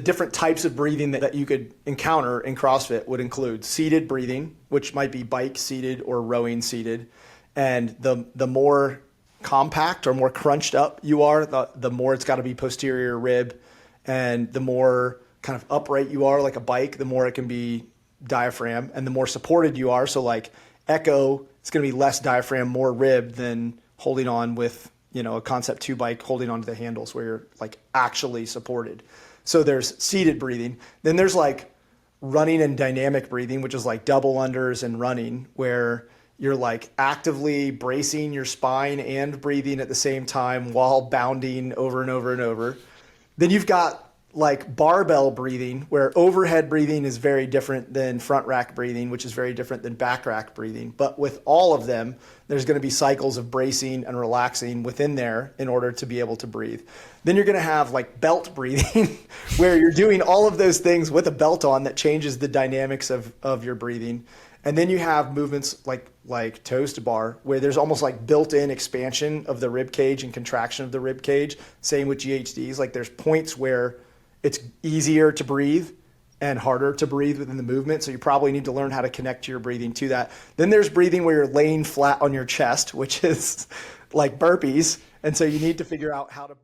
different types of breathing that you could encounter in CrossFit would include seated breathing, which might be bike seated or rowing seated. And the more compact or more crunched up you are, the more it's got to be posterior rib. And the more kind of upright you are like a bike, the more it can be diaphragm. And the more supported you are, so like echo, it's going to be less diaphragm, more rib than holding on with, a Concept 2 bike, holding onto the handles where you're like actually supported. So there's seated breathing. Then there's like running and dynamic breathing, which is like double unders and running, where you're like actively bracing your spine and breathing at the same time while bounding over and over and over. Then you've got like barbell breathing, where overhead breathing is very different than front rack breathing, which is very different than back rack breathing. But with all of them, there's going to be cycles of bracing and relaxing within there in order to be able to breathe. Then you're going to have like belt breathing, where you're doing all of those things with a belt on that changes the dynamics of your breathing. And then you have movements like toes to bar, where there's almost like built-in expansion of the rib cage and contraction of the rib cage. Same with GHDs. Like there's points where it's easier to breathe and harder to breathe within the movement. So you probably need to learn how to connect your breathing to that. Then there's breathing where you're laying flat on your chest, which is like burpees. And so you need to figure out how to